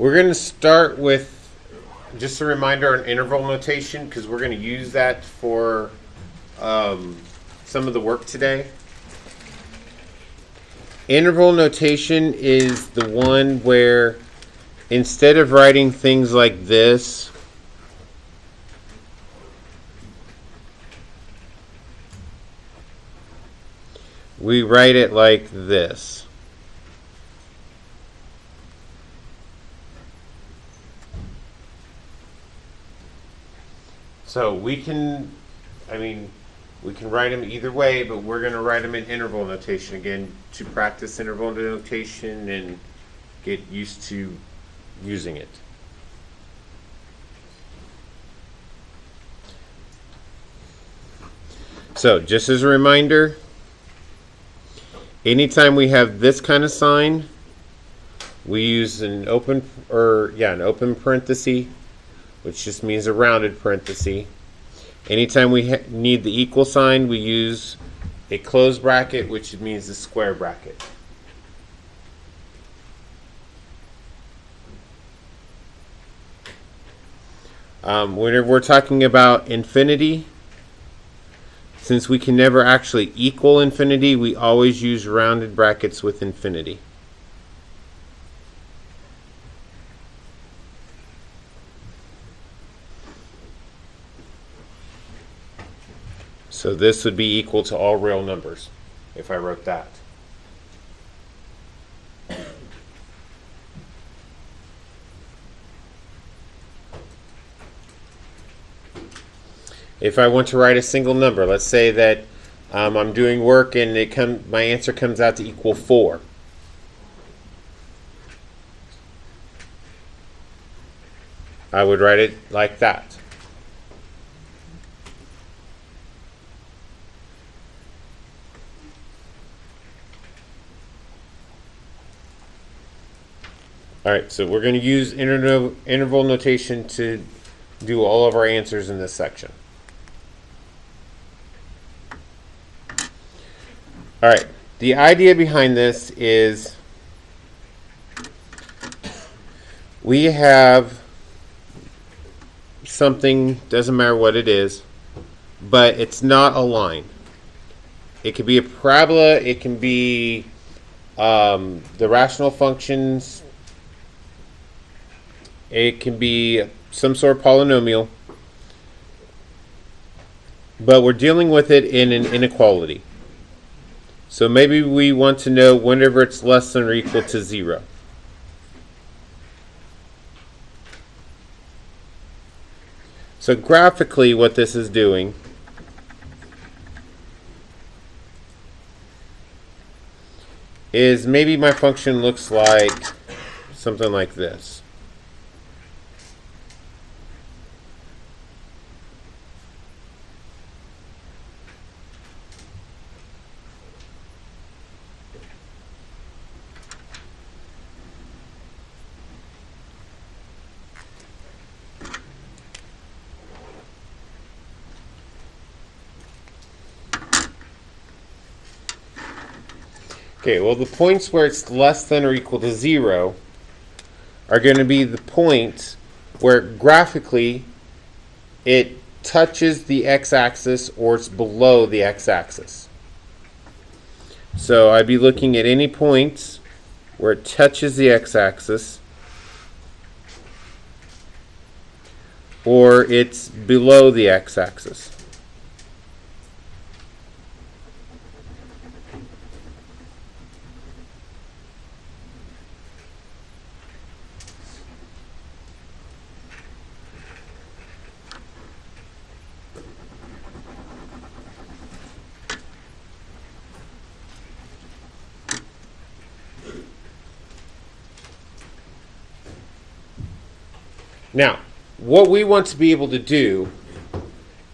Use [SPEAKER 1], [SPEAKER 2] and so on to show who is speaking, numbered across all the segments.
[SPEAKER 1] We're going to start with just a reminder on interval notation because we're going to use that for some of the work today. Interval notation is the one where instead of writing things like this, we write it like this. So we can write them either way, but we're going to write them in interval notation again to practice interval notation and get used to using it. So just as a reminder, anytime we have this kind of sign, we use an open parenthesis, which just means a rounded parenthesis. Anytime we need the equal sign, we use a closed bracket, which means a square bracket. Whenever we're talking about infinity, since we can never actually equal infinity, we always use rounded brackets with infinity. So this would be equal to all real numbers if I wrote that. If I want to write a single number, let's say that I'm doing work and my answer comes out to equal 4. I would write it like that. Alright, so we're going to use interval notation to do all of our answers in this section. Alright, the idea behind this is we have something, doesn't matter what it is, but it's not a line. It could be a parabola, it can be the rational functions, it can be some sort of polynomial, but we're dealing with it in an inequality. So maybe we want to know whenever it's less than or equal to 0. So graphically what this is doing is maybe my function looks like something like this. Okay, well the points where it's less than or equal to 0 are going to be the points where graphically it touches the x-axis or it's below the x-axis. So I'd be looking at any points where it touches the x-axis or it's below the x-axis. Now, what we want to be able to do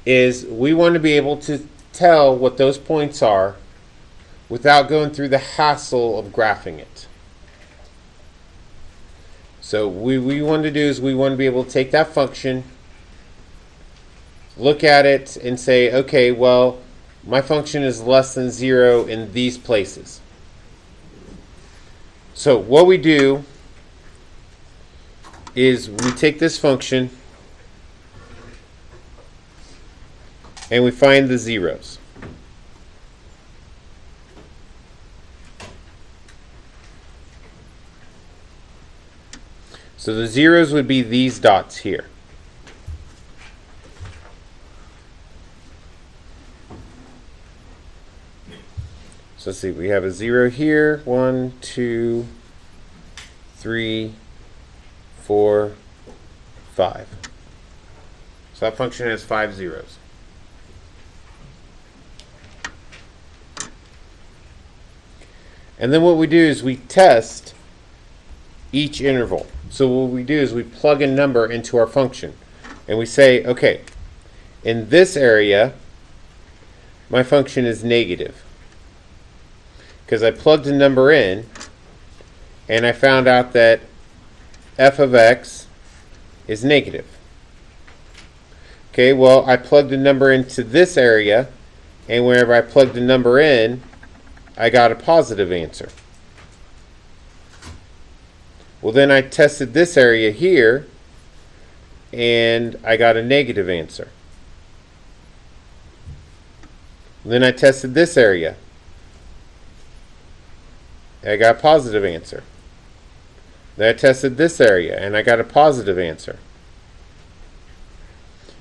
[SPEAKER 1] is we want to be able to tell what those points are without going through the hassle of graphing it. So what we want to do is we want to be able to take that function, look at it, and say, okay, well, my function is less than 0 in these places. So what we do is we take this function and we find the zeros. So the zeros would be these dots here. So let's see, we have a 0 here. 1, 2, 3, 4, 5. So that function has 5 zeros. And then what we do is we test each interval. So what we do is we plug a number into our function. And we say, okay, in this area, my function is negative. Because I plugged a number in, and I found out that f of x is negative. Okay, well, I plugged a number into this area, and whenever I plugged a number in, I got a positive answer. Well, then I tested this area here, and I got a negative answer. Then I tested this area. I got a positive answer. Then I tested this area, and I got a positive answer.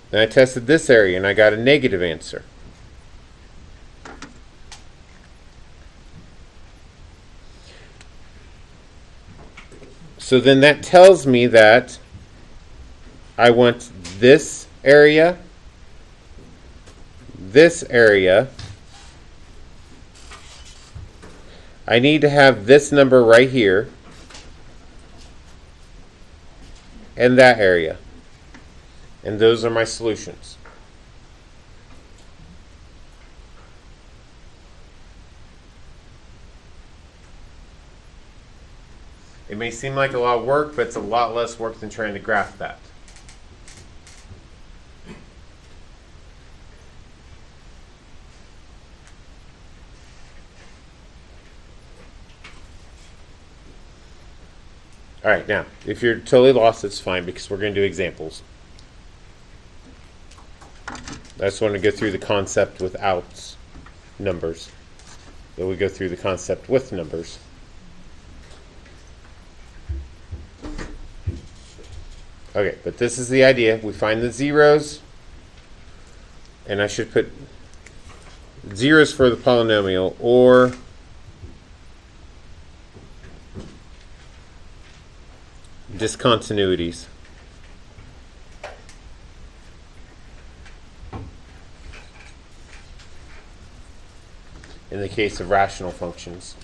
[SPEAKER 1] Then I tested this area, and I got a negative answer. So then that tells me that I want this area, I need to have this number right here, and that area. And those are my solutions. It may seem like a lot of work, but it's a lot less work than trying to graph that. All right, now, if you're totally lost, it's fine because we're going to do examples. I just want to go through the concept without numbers. Then we go through the concept with numbers. Okay, but this is the idea. We find the zeros, and I should put zeros for the polynomial, or discontinuities. In the case of rational functions.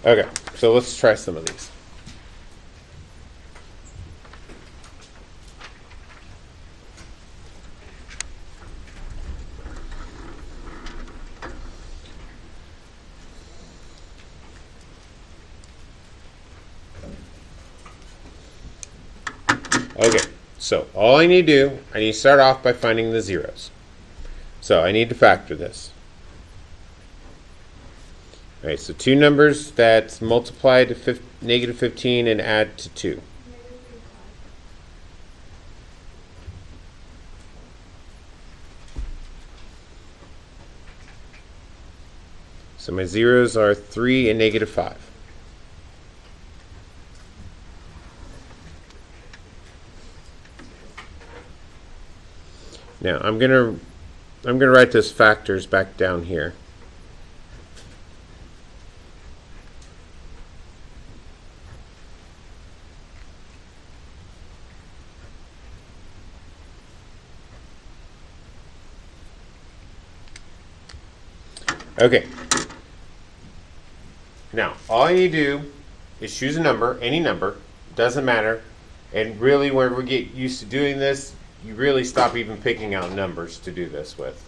[SPEAKER 1] Okay, so let's try some of these. Okay, so all I need to do, I need to start off by finding the zeros. So I need to factor this. All right, so two numbers that multiply to negative 15 and add to 2. So my zeros are 3 and negative 5. Now I'm gonna write those factors back down here. Okay. Now all you do is choose a number, any number, doesn't matter, and really when we get used to doing this, you really stop even picking out numbers to do this with.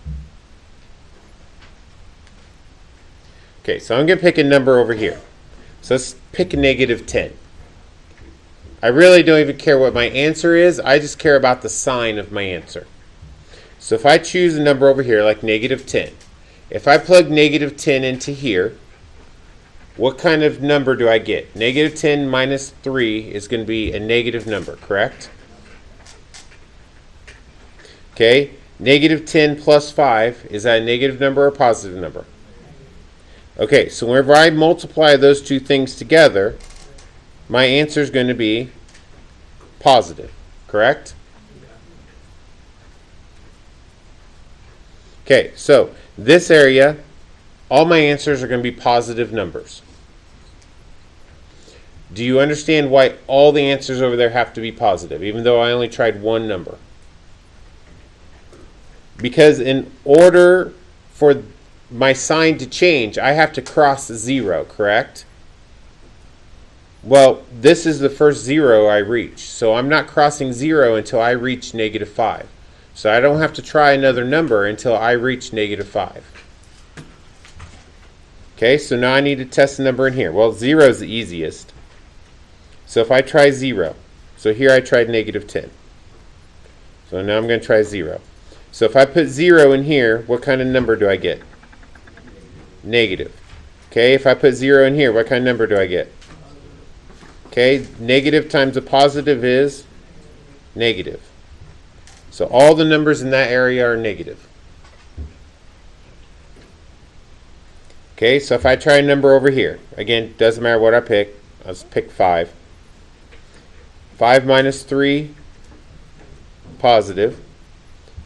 [SPEAKER 1] Okay, so I'm going to pick a number over here. So let's pick a negative 10. I really don't even care what my answer is. I just care about the sign of my answer. So if I choose a number over here, like negative 10, if I plug negative 10 into here, what kind of number do I get? Negative 10 minus 3 is going to be a negative number, correct? Okay, negative 10 plus 5, is that a negative number or a positive number? Okay, so whenever I multiply those two things together, my answer is going to be positive, correct? Okay, so this area, all my answers are going to be positive numbers. Do you understand why all the answers over there have to be positive, even though I only tried one number? Because in order for my sign to change, I have to cross 0, correct? Well, this is the first 0 I reach, so I'm not crossing 0 until I reach negative 5. So I don't have to try another number until I reach negative 5. Okay, so now I need to test the number in here. Well, 0 is the easiest. So if I try 0, so here I tried negative 10. So now I'm going to try 0. So if I put 0 in here, what kind of number do I get? Negative. Okay, if I put 0 in here, what kind of number do I get? Okay, negative times a positive is negative. So all the numbers in that area are negative. Okay, so if I try a number over here, again, doesn't matter what I pick, I'll just pick 5. 5 minus 3, positive.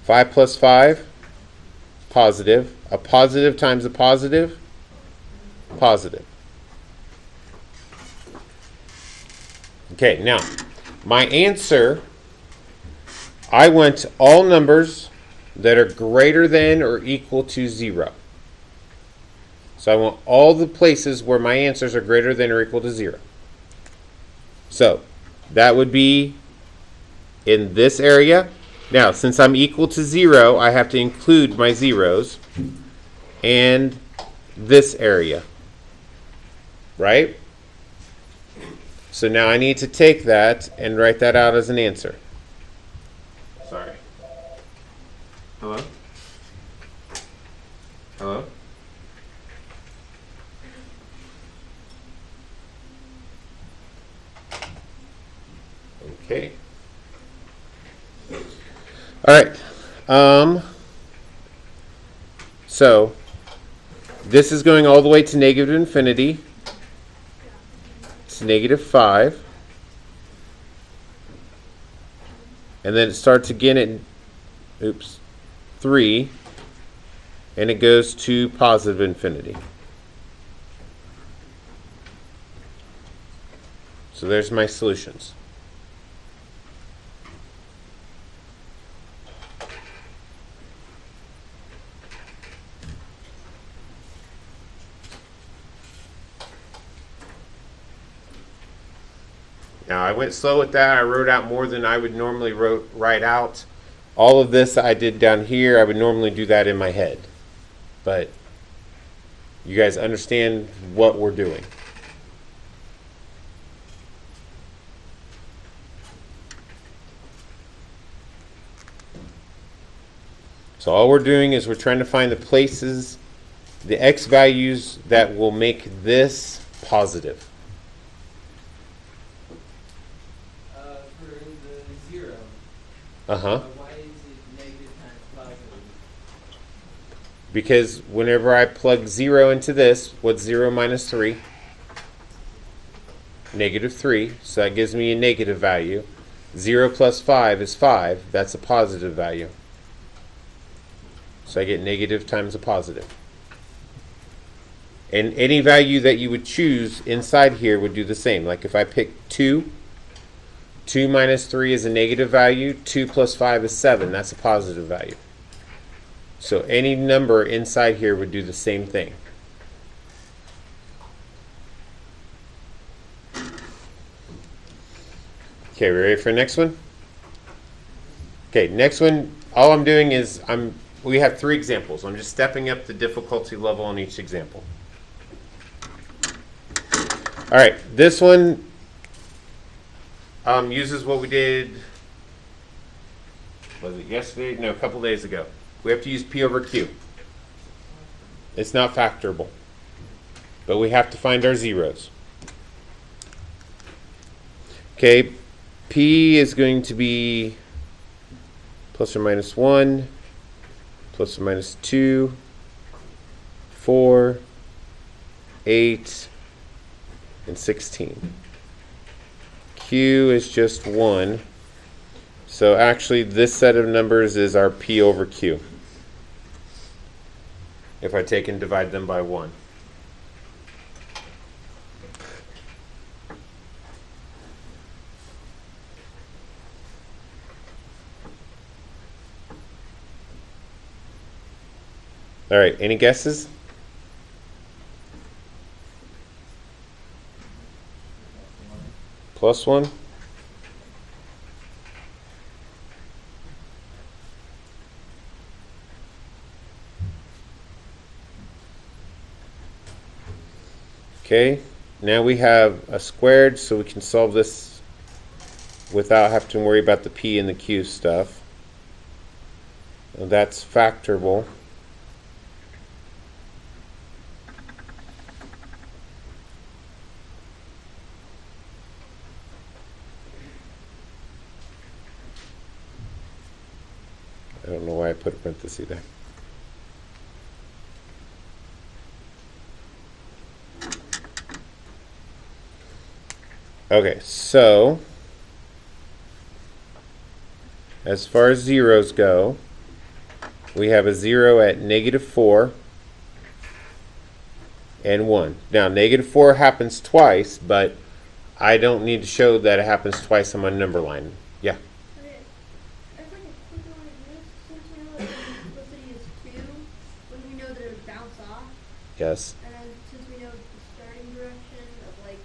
[SPEAKER 1] 5 plus 5, positive. A positive times a positive, positive. Okay, now, my answer, I want all numbers that are greater than or equal to 0. So I want all the places where my answers are greater than or equal to 0. So that would be in this area. Now, since I'm equal to 0, I have to include my zeros and this area, right? So now I need to take that and write that out as an answer. Sorry. Hello? Hello? Okay. All right. So this is going all the way to negative infinity. It's negative 5. And then it starts again at 3. And it goes to positive infinity. So there's my solutions. Now, I went slow with that. I wrote out more than I would normally write out. All of this I did down here, I would normally do that in my head. But you guys understand what we're doing. So all we're doing is we're trying to find the places, the x values that will make this positive. Uh-huh.
[SPEAKER 2] Why is it negative times positive?
[SPEAKER 1] Because whenever I plug 0 into this, what's 0 minus 3? Negative 3. So that gives me a negative value. 0 plus 5 is 5. That's a positive value. So I get negative times a positive. And any value that you would choose inside here would do the same. Like if I pick 2, 2 minus 3 is a negative value. 2 plus 5 is 7. That's a positive value. So any number inside here would do the same thing. Okay, we ready for the next one? Okay, next one, all I'm doing is we have 3 examples. I'm just stepping up the difficulty level on each example. All right, this one uses what we did, was it yesterday? No, a couple days ago. We have to use P over Q. It's not factorable. but we have to find our zeros. Okay, P is going to be plus or minus 1, plus or minus 2, 4, 8, and 16. Q is just 1. So actually this set of numbers is our P over Q, if I take and divide them by 1. All right, any guesses? Plus 1? Okay, now we have a squared, so we can solve this without having to worry about the P and the Q stuff. And that's factorable. I don't know why I put a parenthesis there. Okay, so as far as zeros go, we have a 0 at -4 and 1. Now, -4 happens twice, but I don't need to show that it happens twice on my number line. Yeah?
[SPEAKER 3] Okay. I think a quick one like this, since we know that the simplicity is 2, when we know that it would bounce off,
[SPEAKER 1] Yes.
[SPEAKER 3] and then since we know the starting direction of like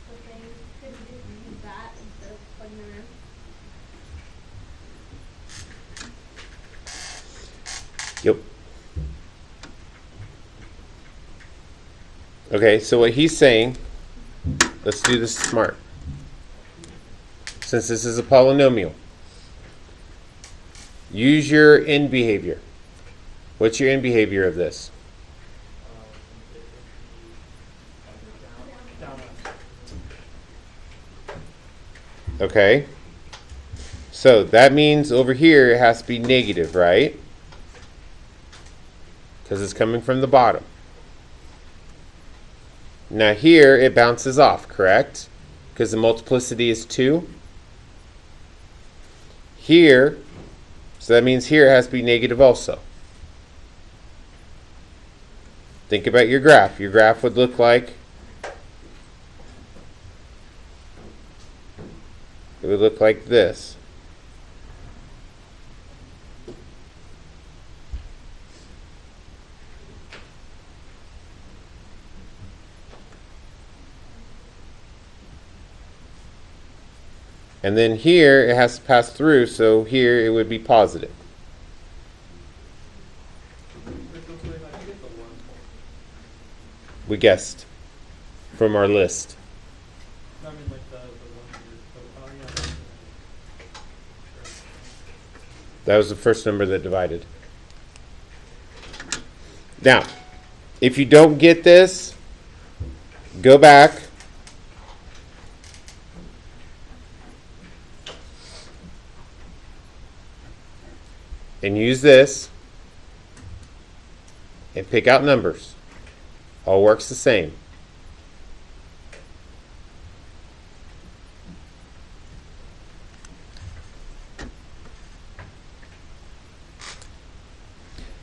[SPEAKER 3] the thing, could we just use that instead of plugging it in?
[SPEAKER 1] Yep. Okay, so what he's saying, let's do this smart. Since this is a polynomial, use your end behavior. What's your end behavior of this? Okay. So that means over here it has to be negative, right? Because it's coming from the bottom. Now here it bounces off, correct? Because the multiplicity is 2. Here, so that means here it has to be negative also. Think about your graph. Your graph would look like, it would look like this. And then here it has to pass through, so here it would be positive. We guessed from our list.
[SPEAKER 4] I mean, like the one you're
[SPEAKER 1] That was the first number that divided. Now, if you don't get this, go back. And use this and pick out numbers. All works the same.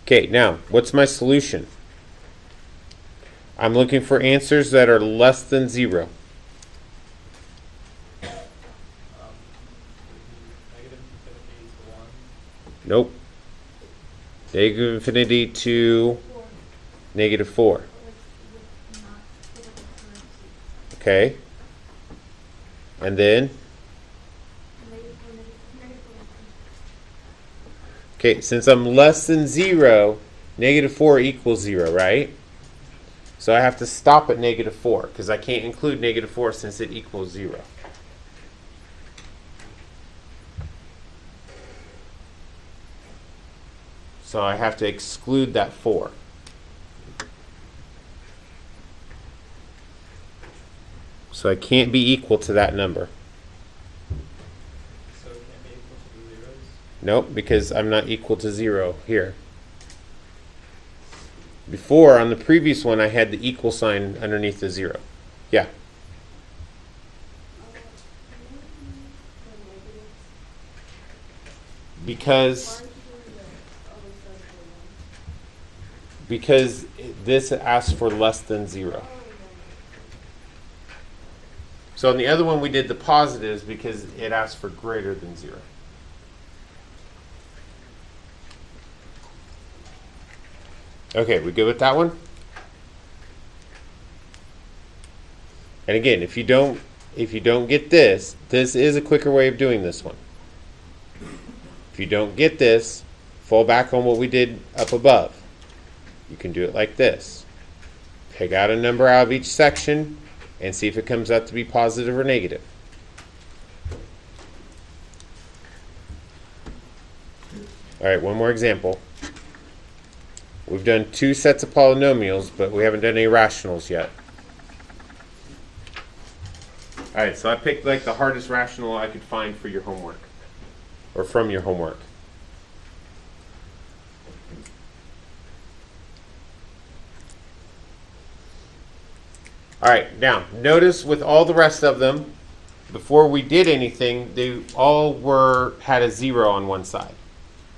[SPEAKER 1] Okay, now, what's my solution? I'm looking for answers that are less than 0.
[SPEAKER 4] negative infinity to 1.
[SPEAKER 1] Nope. Negative infinity to
[SPEAKER 3] 4.
[SPEAKER 1] negative 4.
[SPEAKER 3] But with not with like a parentheses.
[SPEAKER 1] Okay. And then,
[SPEAKER 3] Negative 4, negative 4.
[SPEAKER 1] okay, since I'm less than 0, negative 4 equals 0, right? So I have to stop at negative 4 because I can't include negative 4 since it equals 0. So I have to exclude that 4. So I can't be equal to that number.
[SPEAKER 4] So it can't be equal to the zeros.
[SPEAKER 1] Nope, because I'm not equal to 0 here. Before, on the previous one, I had the equal sign underneath the 0. Yeah. Because this asks for less than 0. So on the other one, we did the positives because it asked for greater than 0. Okay, we good with that one? And again, if you don't get this, this is a quicker way of doing this one. If you don't get this, fall back on what we did up above. You can do it like this. Pick out a number out of each section and see if it comes out to be positive or negative. All right, one more example. We've done 2 sets of polynomials, but we haven't done any rationals yet. All right, so I picked like the hardest rational I could find for your homework, or from your homework. All right, now notice with all the rest of them, before we did anything, they all had a 0 on one side.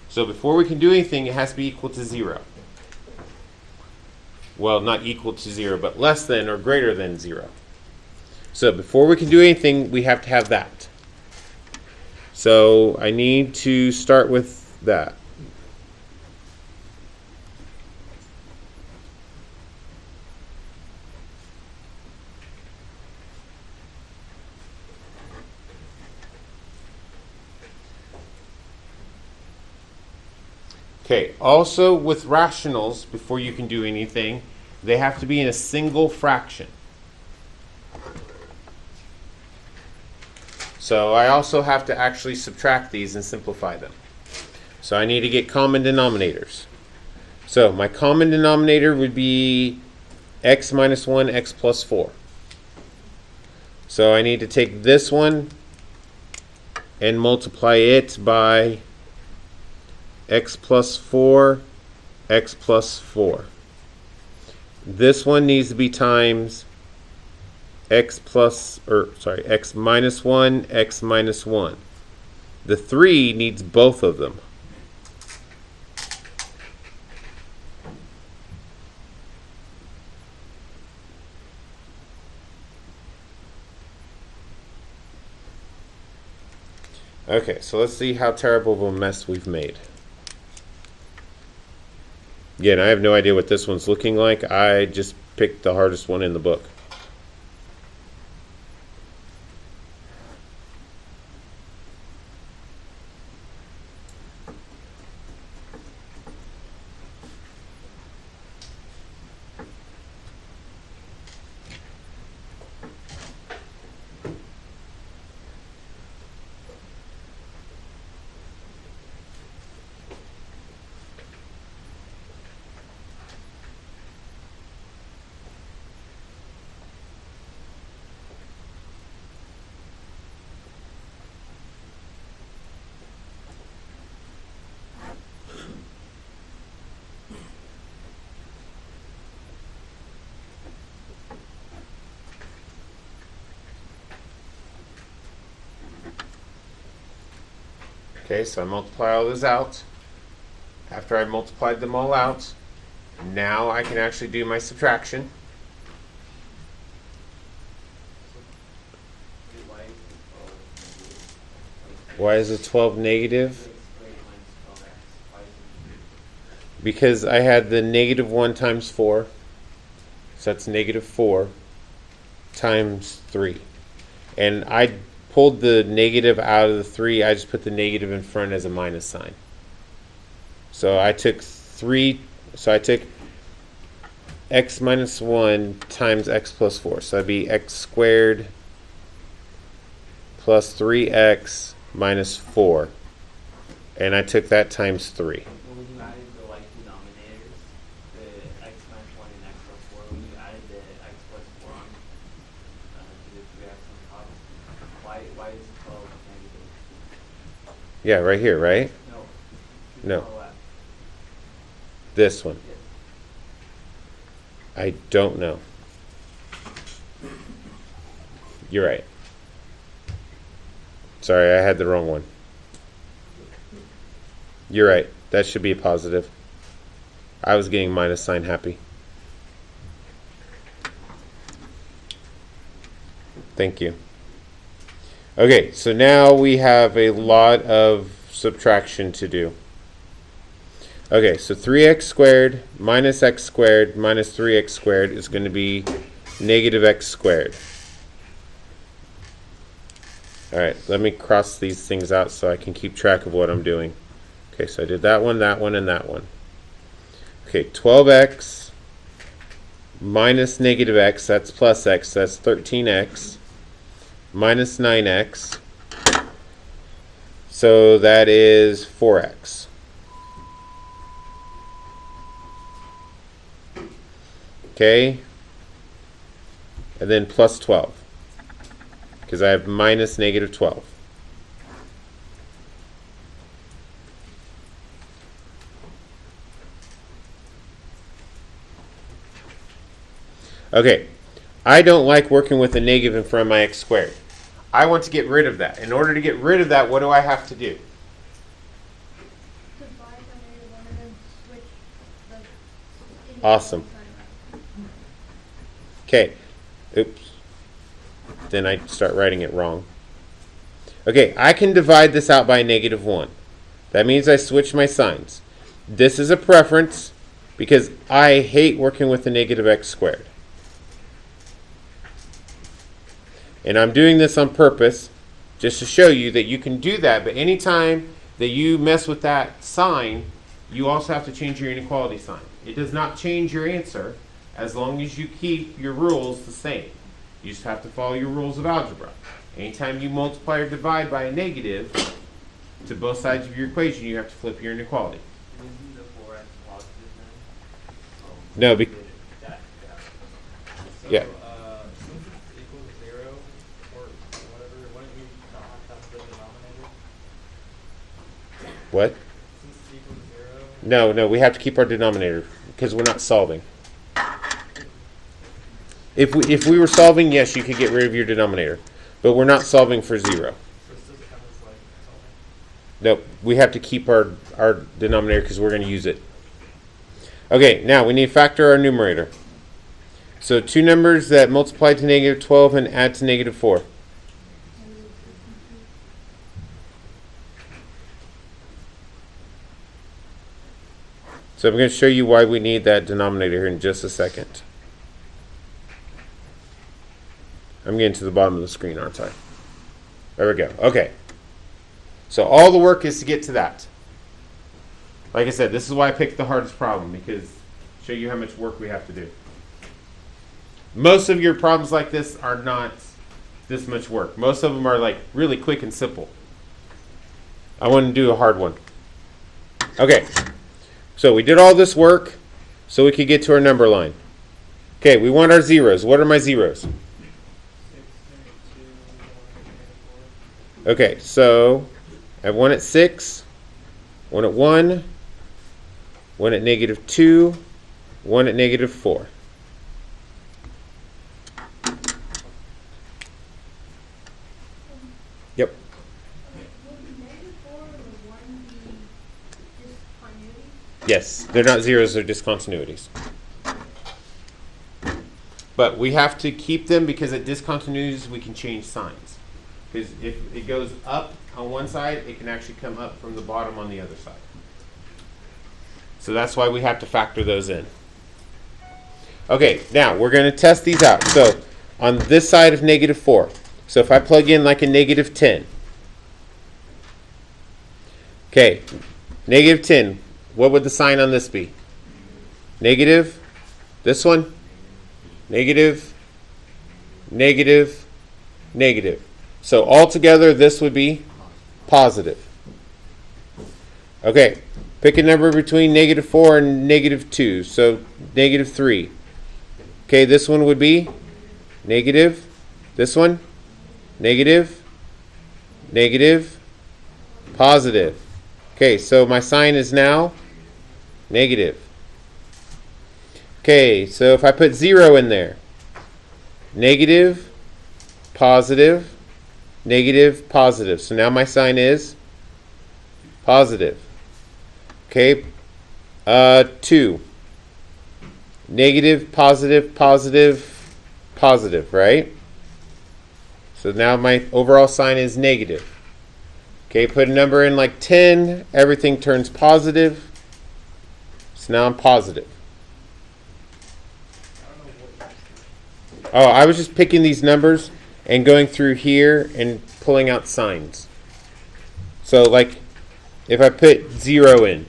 [SPEAKER 1] So before we can do anything, it has to be equal to 0. Well, not equal to 0, but less than or greater than 0. So before we can do anything, we have to have that. So I need to start with that. Okay, also with rationals, before you can do anything, they have to be in a single fraction. So I also have to actually subtract these and simplify them. So I need to get common denominators. So my common denominator would be x minus 1, x plus 4. So I need to take this one and multiply it by x plus 4, x plus 4. This one needs to be times x minus 1, x minus 1. The 3 needs both of them. Okay, so let's see how terrible of a mess we've made. Again, I have no idea what this one's looking like. I just picked the hardest one in the book. Okay, so I multiply all those out. After I multiplied them all out, now I can actually do my subtraction. Why is it 12 negative? Because I had the negative 1 times 4. So that's negative 4 times 3. And I pulled the negative out of the 3. I just put the negative in front as a minus sign. So I took x minus 1 times x plus 4. So that'd be x squared plus 3x minus 4. And I took that times 3.
[SPEAKER 2] When you added the like denominators, the x minus 1 and x plus 4, when you added the x plus 4 on to the we have some problems. Why is 12 negative?
[SPEAKER 1] Yeah, right here, right?
[SPEAKER 2] No.
[SPEAKER 1] No.
[SPEAKER 2] Far left.
[SPEAKER 1] This one.
[SPEAKER 2] Yes.
[SPEAKER 1] I don't know. You're right. Sorry, I had the wrong one. You're right. That should be a positive. I was getting minus sign happy. Thank you. Okay, so now we have a lot of subtraction to do. Okay, so 3x squared minus x squared minus 3x squared is going to be negative x squared. All right, let me cross these things out so I can keep track of what I'm doing. Okay, so I did that one, and that one. Okay, 12x minus negative x, that's plus x, that's 13x, minus 9x, so that is 4x. Okay, and then plus 12, because I have minus negative 12. Okay, I don't like working with a negative in front of my x squared. I want to get rid of that. In order to get rid of that, what do I have to do?
[SPEAKER 3] Divide by -1 and then switch the
[SPEAKER 1] Awesome.
[SPEAKER 3] sign around.
[SPEAKER 1] Okay, oops. Then I start writing it wrong. Okay, I can divide this out by -1. That means I switch my signs. This is a preference because I hate working with the negative x squared. And I'm doing this on purpose just to show you that you can do that, but anytime that you mess with that sign, you also have to change your inequality sign. It does not change your answer as long as you keep your rules the same. You just have to follow your rules of algebra. Anytime you multiply or divide by a negative to both sides of your equation, you have to flip your inequality.
[SPEAKER 2] Isn't the 4x positive then?
[SPEAKER 1] No,
[SPEAKER 2] Yeah.
[SPEAKER 4] So,
[SPEAKER 1] Yeah.
[SPEAKER 4] Since it's equal to 0, or whatever, wouldn't we not have the denominator?
[SPEAKER 1] what?
[SPEAKER 4] Since it's equal to 0,
[SPEAKER 1] No, we have to keep our denominator because we're not solving. If we were solving, yes, you could get rid of your denominator, but we're not solving for 0.
[SPEAKER 4] so it's just kind of like solving.
[SPEAKER 1] Nope, we have to keep our denominator because we're going to use it. Okay, now we need to factor our numerator. So two numbers that multiply to -12 and add to -4. So I'm going to show you why we need that denominator here in just a second. I'm getting to the bottom of the screen, aren't I? There we go. Okay. So all the work is to get to that. Like I said, this is why I picked the hardest problem, because show you how much work we have to do. Most of your problems like this are not this much work. Most of them are like really quick and simple. I want to do a hard one. Okay. So we did all this work so we could get to our number line. Okay, we want our zeros. What are my zeros?
[SPEAKER 4] 6, 2, 1,
[SPEAKER 1] Okay, so I have one at 6, one at 1, one at -2, one at -4. Yep.
[SPEAKER 3] Would -4 and the 1 be discontinuity?
[SPEAKER 1] Yes, they're not zeros, they're discontinuities. But we have to keep them because at discontinuities we can change signs. Because if it goes up on one side, it can actually come up from the bottom on the other side. So that's why we have to factor those in. Okay, now we're going to test these out. So on this side of -4, so if I plug in like a -10. Okay, -10, what would the sign on this be? Negative, this one? Negative, negative, negative. So altogether, this would be positive. Okay, pick a number between -4 and -2. So -3. Okay, this one would be negative, This one, negative, negative, positive. Okay, so my sign is now negative. Okay, so if I put 0 in there, negative, positive, negative, positive. So now my sign is positive. Okay, 2. Negative, positive, positive, positive, right? So now my overall sign is negative. Okay, put a number in like 10, everything turns positive. So now I'm positive. Oh, I was just picking these numbers and going through here and pulling out signs. So like if I put 0 in,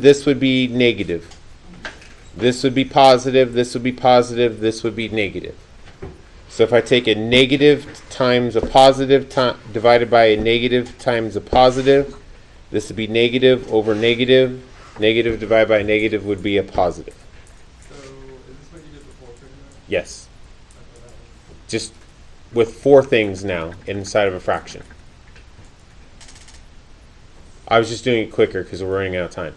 [SPEAKER 1] this would be negative. This would be positive, this would be positive, this would be negative. So if I take a negative times a positive divided by a negative times a positive, this would be negative over negative. Negative divided by negative would be a positive.
[SPEAKER 4] So, is this what you did before pretty much?
[SPEAKER 1] Yes.
[SPEAKER 4] That's what that was.
[SPEAKER 1] Just with 4 things now inside of a fraction. I was just doing it quicker because we're running out of time.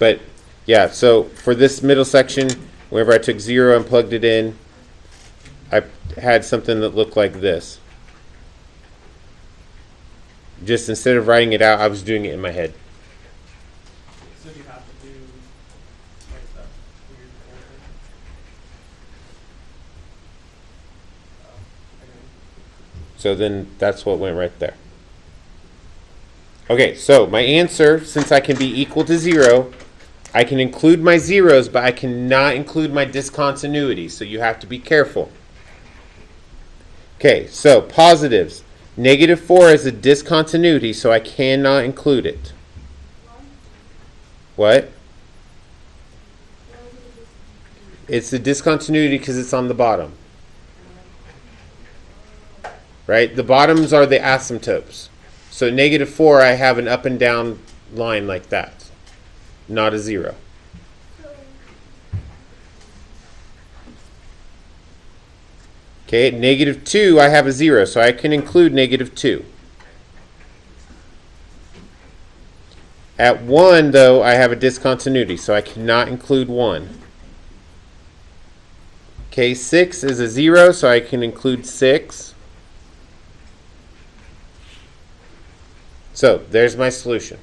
[SPEAKER 1] But yeah, so for this middle section, whenever I took 0 and plugged it in, I had something that looked like this. Just instead of writing it out, I was doing it in my head.
[SPEAKER 4] So you have to do like that weird thing. Okay.
[SPEAKER 1] So then that's what went right there. Okay, so my answer, since I can be equal to 0, I can include my zeros, but I cannot include my discontinuities, so you have to be careful. Okay, so positives. Negative 4 is a discontinuity, so I cannot include it. What? It's a discontinuity because it's on the bottom. Right? The bottoms are the asymptotes. So negative 4, I have an up and down line like that. Not a 0. Okay, at negative 2, I have a 0, so I can include negative 2. At 1, though, I have a discontinuity, so I cannot include 1. Okay, 6 is a 0, so I can include 6. So, there's my solution.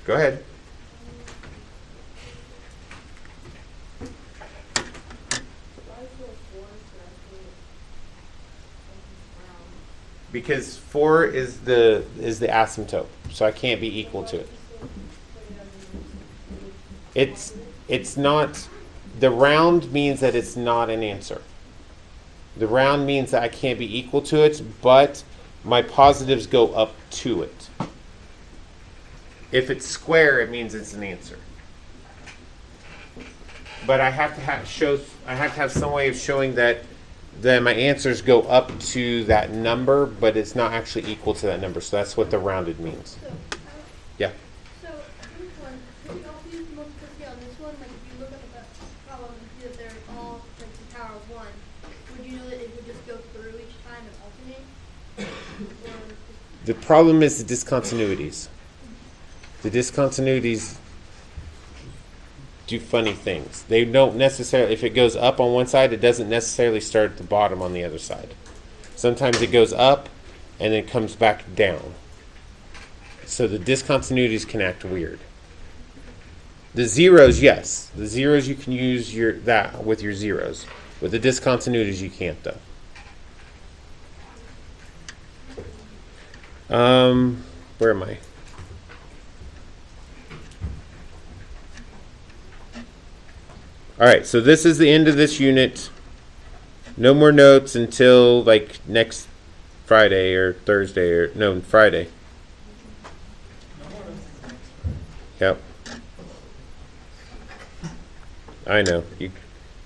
[SPEAKER 1] Go ahead. Because 4 is the asymptote, so I can't be equal to it. It's not, the round means that it's not an answer. The round means that I can't be equal to it, but my positives go up to it. If it's square, it means it's an answer. But I have to have some way of showing that my answers go up to that number, but it's not actually equal to that number. So that's what the rounded means. Yeah.
[SPEAKER 3] So this one, could you also use multiplicity on this one? Like if you look at the problem and see that they're all like the power of 1, would you know that it would just go through each time and alternate?
[SPEAKER 1] The problem is the discontinuities. The discontinuities do funny things. They don't necessarily, if it goes up on one side, it doesn't necessarily start at the bottom on the other side. Sometimes it goes up and then comes back down. So the discontinuities can act weird. The zeros, yes. The zeros you can use that with your zeros. With the discontinuities you can't though. Where am I? All right, so this is the end of this unit. No more notes until like next Friday or Thursday or no, Friday. Yep. I know.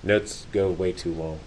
[SPEAKER 1] Notes go way too long.